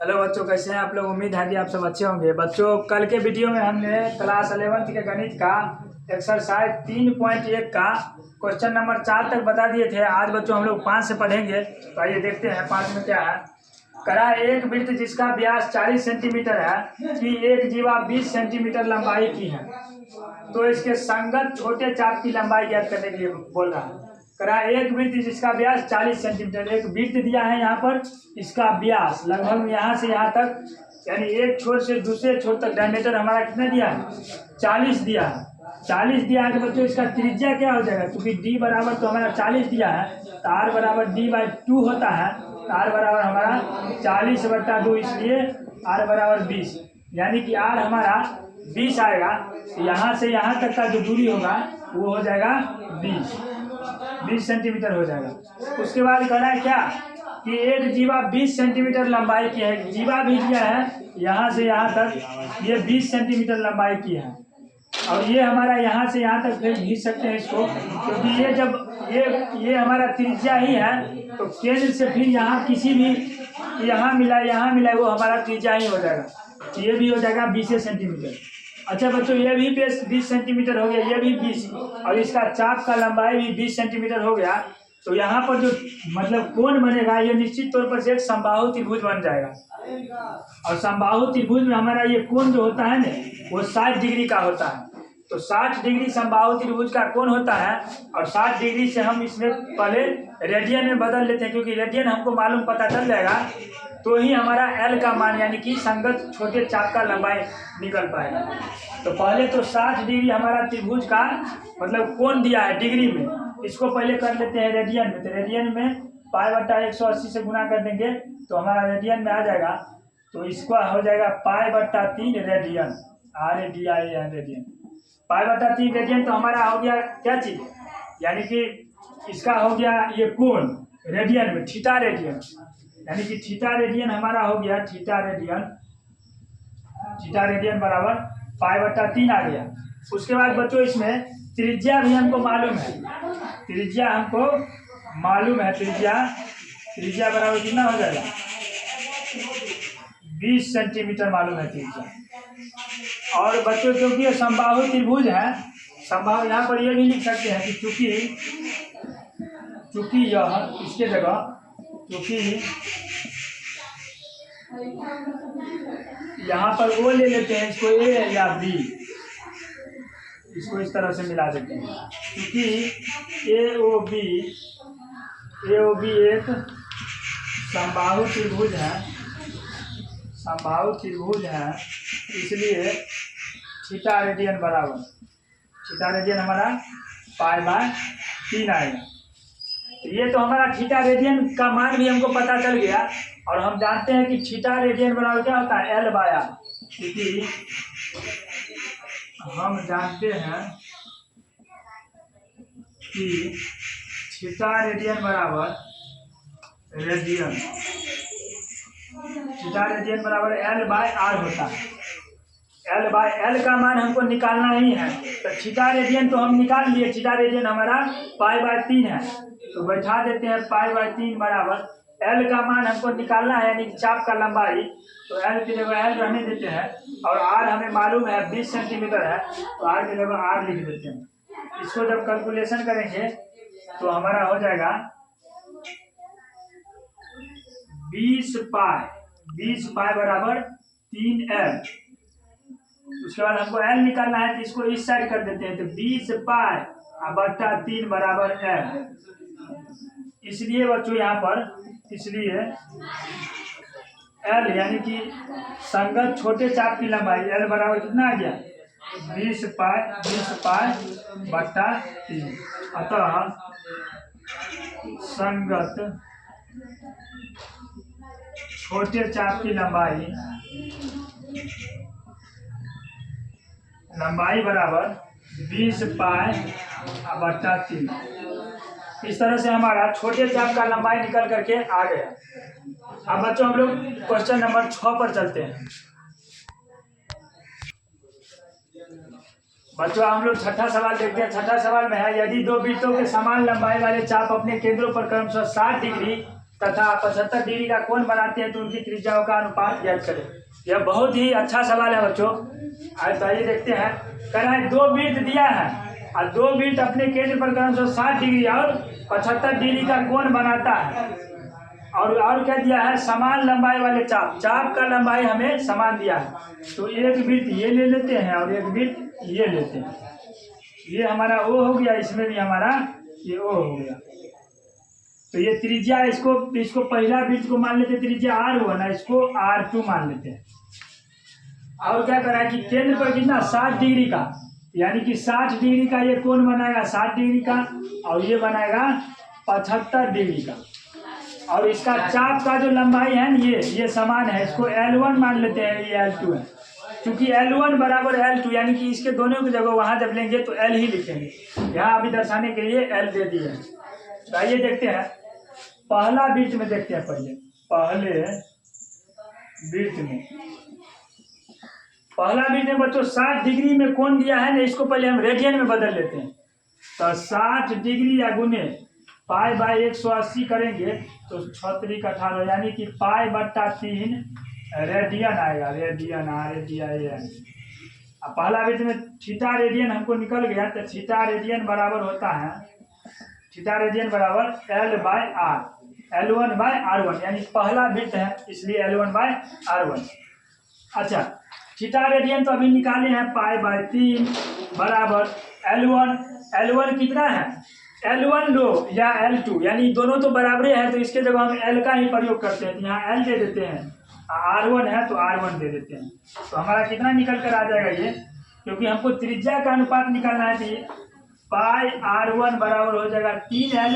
Hello बच्चों, कैसे हैं आप लोग। उम्मीद है कि आप सब अच्छे होंगे। बच्चों, कल के वीडियो में हमने क्लास 11th के गणित का एक्सरसाइज 3.1 का क्वेश्चन नंबर 4 तक बता दिए थे। आज बच्चों हम लोग 5 से पढ़ेंगे। तो आइए देखते हैं 5 में क्या है। करा एक वृत्त जिसका व्यास 40 सेंटीमीटर है कि एक जीवा 20 सेंटीमीटर लंबाई की है, तो इसके संगत छोटे चाप की लंबाई ज्ञात करने के लिए बोल रहा है। करा एक वृत्त जिसका व्यास 40 सेंटीमीटर, एक वृत्त दिया है यहाँ पर, इसका व्यास लगभग यहाँ से यहाँ तक, यानी एक छोर से दूसरे छोर तक डायमीटर हमारा कितना दिया है, 40 दिया है। 40 दिया है तो बच्चों इसका त्रिज्या क्या हो जाएगा, क्योंकि d बराबर तो हमारा 40 दिया है, तो r बराबर d/2 होता है। तो r बराबर हमारा 40/2, इसलिए r बराबर 20, यानी कि r हमारा 20 आएगा। तो यहाँ से यहाँ तक का जो दूरी होगा वो हो जाएगा 20 सेंटीमीटर हो जाएगा। उसके बाद कहना है क्या कि एक जीवा 20 सेंटीमीटर लंबाई की है। जीवा भी दिया है यहाँ से यहाँ तक, ये 20 सेंटीमीटर लंबाई की है, और ये हमारा यहाँ से यहाँ तक फिर खींच सकते हैं इसको, क्योंकि ये जब ये हमारा त्रिज्या ही है, तो केंद्र से फिर यहाँ किसी भी यहाँ मिला वो हमारा त्रिज्या ही हो जाएगा। ये भी हो जाएगा 20 सेंटीमीटर। अच्छा बच्चों, ये भी 20 सेंटीमीटर हो गया, ये भी 20, और इसका चाप का लंबाई भी 20 सेंटीमीटर हो गया। तो यहाँ पर जो मतलब कोण बनेगा, ये निश्चित तौर पर से एक समबाहु त्रिभुज बन जाएगा। और समबाहु त्रिभुज में हमारा ये कोण जो होता है ना, वो 60 डिग्री का होता है। तो 60 डिग्री समबाहु त्रिभुज का कोण होता है, और 60 डिग्री से हम इसमें पहले रेडियन में बदल लेते हैं, क्योंकि रेडियन हमको मालूम पता चल जाएगा तो ही हमारा एल का मान यानी कि संगत छोटे चाप का लंबाई निकल पाएगा। तो पहले तो 60 डिग्री हमारा त्रिभुज का मतलब कोण दिया है डिग्री में, इसको पहले कर लेते हैं रेडियन में। तो रेडियन में π/180 से गुना कर देंगे तो हमारा रेडियन में आ जाएगा। तो इसका हो जाएगा π/3 रेडियन, RADIAN रेडियन। π/3 रेडियन तो हमारा हो गया क्या चीज, यानी कि इसका हो गया ये कोण रेडियन में, थीटा रेडियन, यानी कि थीटा रेडियन हमारा हो गया थीटा रेडियन बराबर π/3 आ गया। उसके बाद बच्चों इसमें त्रिज्या भी हमको मालूम है, त्रिज्या बराबर कितना हो जाएगा, 20 सेंटीमीटर मालूम है त्रिज्या। और बच्चों क्योंकि ये समबाहु त्रिभुज है, समबाहु यहाँ पर ये भी लिख सकते हैं कि चूंकि यह इसके जगह क्योंकि यहाँ पर वो ले लेते हैं इसको ए या बी, इसको इस तरह से मिला देते हैं, क्योंकि ए ओ बी एक समबाहु त्रिभुज है, इसलिए थीटा रेडियन हमारा π/3 आएगा। तो ये तो हमारा थीटा रेडियन का मान भी हमको पता चल गया, और हम जानते हैं कि थीटा रेडियन बराबर क्या होता है, L/R, क्योंकि हम जानते हैं कि थीटा रेडियन बराबर L/R होता है। L का मान हमको निकालना ही है, तो थीटा रेडियन तो हम निकाल लिए, थीटा रेडियन हमारा π/3 है, तो बैठा देते हैं π/3 बराबर L का मान हमको निकालना है, यानी चाप का लंबाई, तो L की जगह L रहने देते हैं, और R हमें मालूम है 20 सेंटीमीटर है, तो R की जगह R लिख देते हैं। इसको जब कैलकुलेशन करेंगे तो हमारा हो जाएगा 20 पाई बराबर 3L। उसके बाद हमको L निकालना है, तो इसको इस साइड कर देते हैं, तो 20π/3 बराबर L। इसलिए बच्चों यहाँ पर L यानी कि संगत छोटे चाप की लंबाई L बराबर कितना आ गया, 20π/3। अतः संगत छोटे चाप की लंबाई बराबर 20π/3। इस तरह से हमारा छोटे चाप का लंबाई निकल करके आ गया। अब बच्चों हम लोग क्वेश्चन नंबर 6 पर चलते हैं। बच्चों हम लोग छठा सवाल देखते हैं। छठा सवाल में है, यदि दो वृत्तों के समान लंबाई वाले चाप अपने केंद्रों पर क्रमशः 60 डिग्री तथा 75 डिग्री का कोण बनाते हैं तो उनकी त्रिज्याओं का अनुपात ज्ञात करें। यह बहुत ही अच्छा सवाल है बच्चों। आज आइए देखते हैं। कह रहा है 2 वृत्त दिया है और 2 वृत्त अपने केंद्र पर क्रम 60 डिग्री और 75 डिग्री का कोण बनाता है। और क्या दिया है, समान लंबाई वाले चाप, चाप का लंबाई हमें समान दिया है। तो एक वृत्त ये ले लेते हैं और एक वृत्त ये लेते हैं। ये हमारा O हो गया, इसमें भी हमारा ये O हो गया। तो ये त्रिज्या, इसको पहला वृत्त को मान लेते हैं त्रिज्या R1, इसको R2 मान लेते हैं। और क्या करा है कि केंद्र पर कितना 60 डिग्री का, यानी कि 60 डिग्री का ये कोण बनाएगा 60 डिग्री का और ये बनाएगा 75 डिग्री का। और इसका चाप का जो लंबाई है ना ये समान है, इसको L1 मान लेते हैं, ये L2 है। क्योंकि L1 बराबर L2 यानी कि इसके दोनों की जगह वहां जब लेंगे तो L ही लिखेंगे। यहाँ अभी दर्शाने के लिए L दे दिए हैं। तो आइए देखते हैं पहला वृत्त में, देखते हैं पहले वृत्त में बच्चों 60 डिग्री में कोण दिया है ना, इसको पहले हम रेडियन में बदल लेते हैं। तो 60 डिग्री या गुने π/180 करेंगे तो 6×18 यानी कि π/3 रेडियन आएगा। रेडियन अब पहला वृत्त में थीटा रेडियन हमको निकल गया, तो थीटा रेडियन बराबर होता है, थीटा रेडियन बराबर L/R, L1/R1, यानी पहला वृत्त है इसलिए L1/R1। अच्छा, थीटा रेडियन तो अभी निकाले हैं π/3 बराबर L1 कितना है, L1 लो या L2, यानी दोनों तो बराबर है, तो इसके जगह हम L का ही प्रयोग करते हैं। तो यहाँ L दे देते हैं, R1 है तो R1 दे देते हैं। तो हमारा कितना निकल कर आ जाएगा ये, क्योंकि हमको त्रिज्या का अनुपात निकालना है। तो π/R1 बराबर हो जाएगा 3L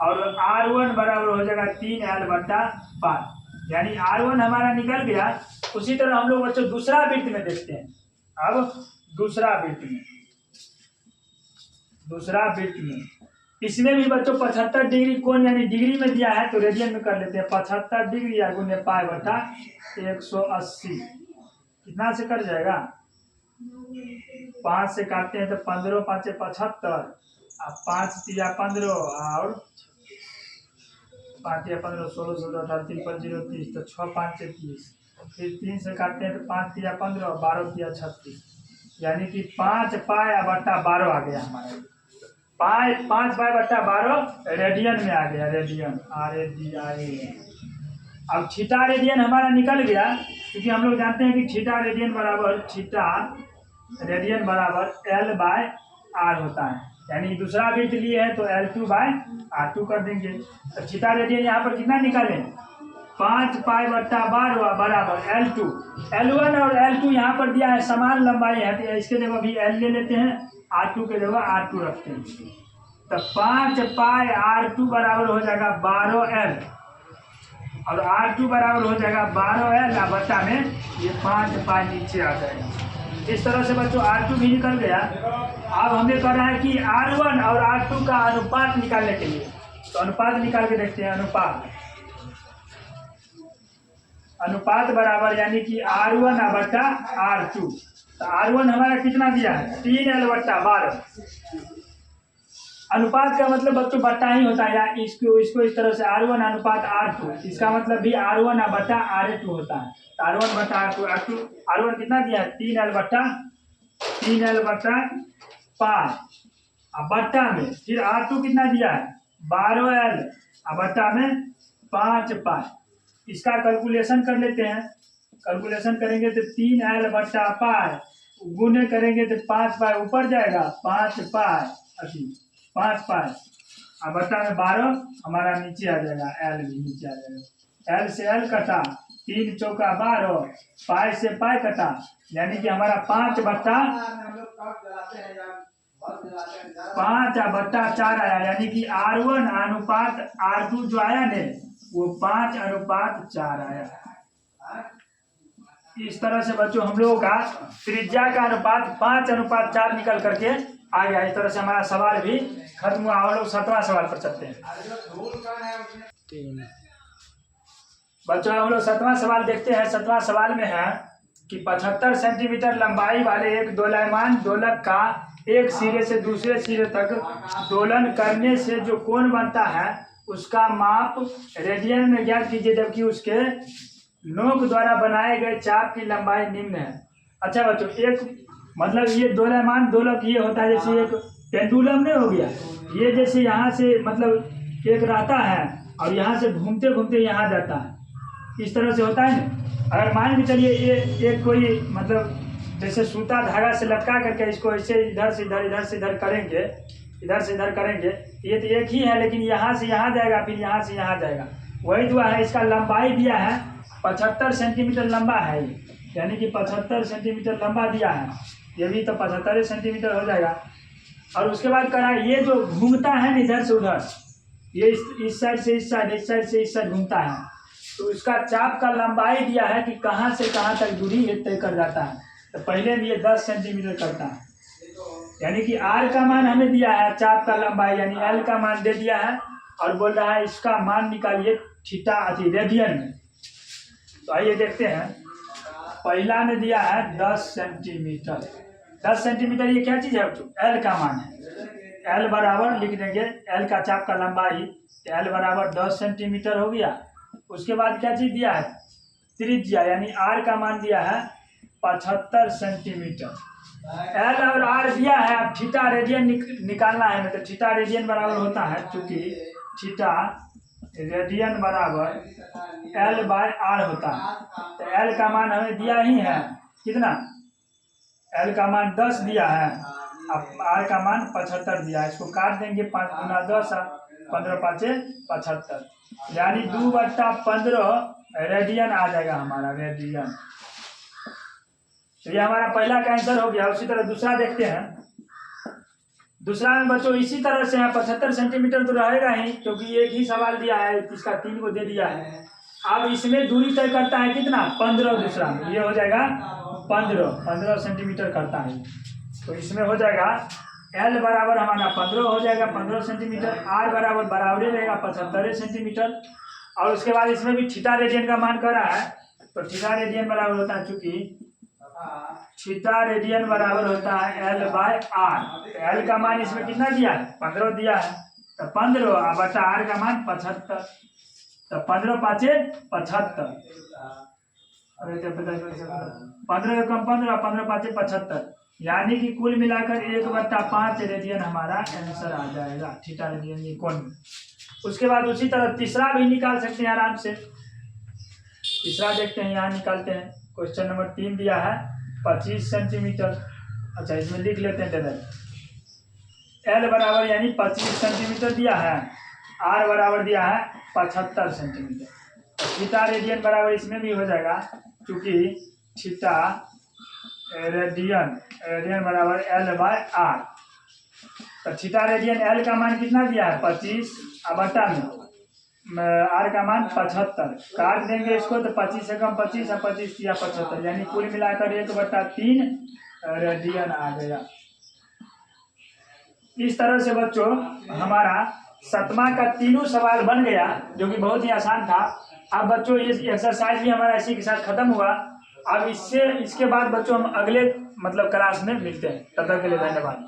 और R1 बराबर हो जाएगा 3L/5, यानी R1 हमारा निकल गया। उसी तरह हम लोग बच्चों दूसरा वृत्त में देखते हैं। अब दूसरा वृत्त में इसमें भी बच्चों 75 डिग्री कोण यानी डिग्री में दिया है तो रेडियन में कर लेते हैं। 75 डिग्री या गुने π/180 कितना से कट जाएगा, 5 से काटते हैं तो 15 5 75, 5 3 15 और 5 3 15 16 17 18 3 5 0 30, तो 6 5 30, फिर 3 से काटते हैं तो 5 3 15 12 3 36, यानी कि 5π/12 आ गया हमारा। 5π/12 रेडियन में आ गया, रेडियन RADIAN। अब थीटा रेडियन हमारा निकल गया, क्योंकि हम लोग जानते हैं कि थीटा रेडियन बराबर L/R होता है, यानी दूसरा वृत्त लिए है तो L2/R2 कर देंगे। तो थीटा रेडियन यहाँ पर कितना निकालें, 5π/12 बराबर L2। L1 और L2 यहाँ पर दिया है समान लंबाई है, तो इसके जगह भी L ले लेते हैं, R2 के जगह R2 रखते हैं। तो 5π/R2 बराबर हो जाएगा 12L और R2 बराबर हो जाएगा 12L, बट्टा में ये 5π नीचे आ जाएगा। इस तरह से बच्चों R2 भी निकल गया। अब हमें कह रहा है कि R1 और R2 का अनुपात निकालने के लिए, तो अनुपात निकाल के देखते हैं। अनुपात बराबर यानी कि R1/R2। तो R1 हमारा कितना दिया है, 3L/12। अनुपात का मतलब बच्चों बट्टा ही होता है, या इसको इस तरह से R1 अनुपात R2, इसका मतलब भी R1/R2 होता है। तो R1/R2, R1 कितना दिया है 3L/5, बट्टा में फिर R2 कितना दिया है 12L, बट्टा में 5π। इसका कैलकुलेशन कर लेते हैं। कैलकुलेशन करेंगे तो 3L/5 गुने करेंगे तो 5π ऊपर जाएगा, 5π अब बट्टा में 12 हमारा नीचे आ जाएगा, L भी नीचे आ जाएगा। L से L कटा, 3 चौका 12, π से π कटा, यानी कि हमारा 5/4 आया, यानी कि R1 अनुपात R2 जो आया ने वो 5/4 आया। इस तरह से बच्चों हम लोगों का त्रिज्या का अनुपात 5/4 निकल करके आ गया। इस तरह से हमारा सवाल भी खत्म हुआ। हम लोग 7वां सवाल पर चलते हैं। बच्चों हम लोग 7वां सवाल देखते हैं। 7वां सवाल में है कि 75 सेंटीमीटर लंबाई वाले एक दोलायमान दोलक का एक सिरे से दूसरे सिरे तक दोलन करने से जो कोण बनता है उसका माप रेडियन में ज्ञात कीजिए, जबकि उसके नोक द्वारा बनाए गए चाप की लंबाई निम्न है। अच्छा बच्चों, एक मतलब ये दोलायमान दोलक ये होता है जैसे एक पेंडुलम नहीं हो गया, ये जैसे यहाँ से मतलब एक रहता है और यहाँ से घूमते घूमते यहाँ जाता है, इस तरह से होता है ना। अगर मान के चलिए ये एक कोई मतलब जैसे सूता धागा से लटका करके इसको ऐसे इधर से इधर, इधर से इधर करेंगे, इधर से इधर करेंगे, ये तो एक ही है, लेकिन यहाँ से यहाँ जाएगा, फिर यहाँ से यहाँ जाएगा, वही जो है। इसका लंबाई दिया है 75 सेंटीमीटर लंबा है, यानी कि 75 सेंटीमीटर लंबा दिया है, ये भी तो 75 सेंटीमीटर हो जाएगा। और उसके बाद करा ये जो घूमता है ना इधर से उधर, ये इस साइड से इस साइड, इस साइड से इस साइड घूमता है, तो उसका चाप का लंबाई दिया है कि कहाँ से कहाँ तक दूरी ये तय कर जाता है। तो पहले भी ये 10 सेंटीमीटर करता है, यानी कि आर का मान हमें दिया है, चाप का लंबाई यानी एल का मान दे दिया है, और बोल रहा है इसका मान निकालिए थीटा अथी रेडियन में। तो आइए देखते हैं, पहला में दिया है 10 सेंटीमीटर। 10 सेंटीमीटर ये क्या चीज़ है बच्चों? एल का मान है। एल बराबर लिख देंगे, एल का चाप का लंबाई, एल बराबर 10 सेंटीमीटर हो गया। उसके बाद क्या चीज़ दिया है? त्रिज्या, यानी आर का मान दिया है 75 सेंटीमीटर। एल और आर दिया है, अब थीटा रेडियन निकालना है, मतलब थीटा रेडियन बराबर होता है, चूँकि थीटा रेडियन बराबर एल बाय आर होता है। तो एल का मान हमें दिया ही है कितना? एल का मान 10 दिया है, अब आर का मान 75 दिया है। इसको काट देंगे, 5 गुना 10, 15 5 75, यानी 2/15 रेडियन आ जाएगा हमारा, रेडियन। तो ये हमारा पहला का आंसर हो गया। उसी तरह दूसरा देखते हैं। दूसरा में बच्चों इसी तरह से है, 75 सेंटीमीटर तो रहेगा ही, क्योंकि एक ही सवाल दिया है, इसका 3 को दे दिया है। अब इसमें दूरी तय करता है कितना? 15। दूसरा में ये हो जाएगा 15 सेंटीमीटर करता है। तो इसमें हो जाएगा एल बराबर हमारा 15 हो जाएगा, 15 सेंटीमीटर। आर बराबर बराबर रहेगा 75 सेंटीमीटर। और उसके बाद इसमें भी थीटा रेडियन का मान कर रहा है, तो थीटा रेडियन बराबर होता है, चूंकि थीटा रेडियन बराबर होता है एल बाय आर। एल का मान इसमें कितना दिया है? 15 दिया है, तो 15 बटा आर का मान 75, तो 15 5 75, 15 कम 15, 15 5 75, यानी कि कुल मिलाकर 1/5 रेडियन हमारा आंसर आ जाएगा, थीटा रेडियन कोण में। उसके बाद उसी तरह तीसरा भी निकाल सकते हैं आराम से। तीसरा देखते हैं, यहाँ निकालते हैं। क्वेश्चन नंबर 3 दिया है 25 सेंटीमीटर। अच्छा, इसमें लिख लेते हैं डायरेक्ट। एल बराबर यानी 25 सेंटीमीटर दिया है, आर बराबर दिया है 75 सेंटीमीटर। थीटा रेडियन बराबर इसमें भी हो जाएगा, क्योंकि थीटा रेडियन बराबर एल बाय आर। तो थीटा रेडियन एल का मान कितना दिया है? 25, बटा में आर का मान 75, काट देंगे इसको, तो 25 से कम 25 और 25 या 75, यानी कुल मिलाकर 1/3 रेडियन आ गया। इस तरह से बच्चों हमारा 7वां का तीनों सवाल बन गया, जो कि बहुत ही आसान था। अब बच्चों ये एक्सरसाइज भी हमारा इसी के साथ खत्म हुआ। अब इसके बाद बच्चों हम अगले मतलब क्लास में मिलते हैं। तब तक के लिए धन्यवाद।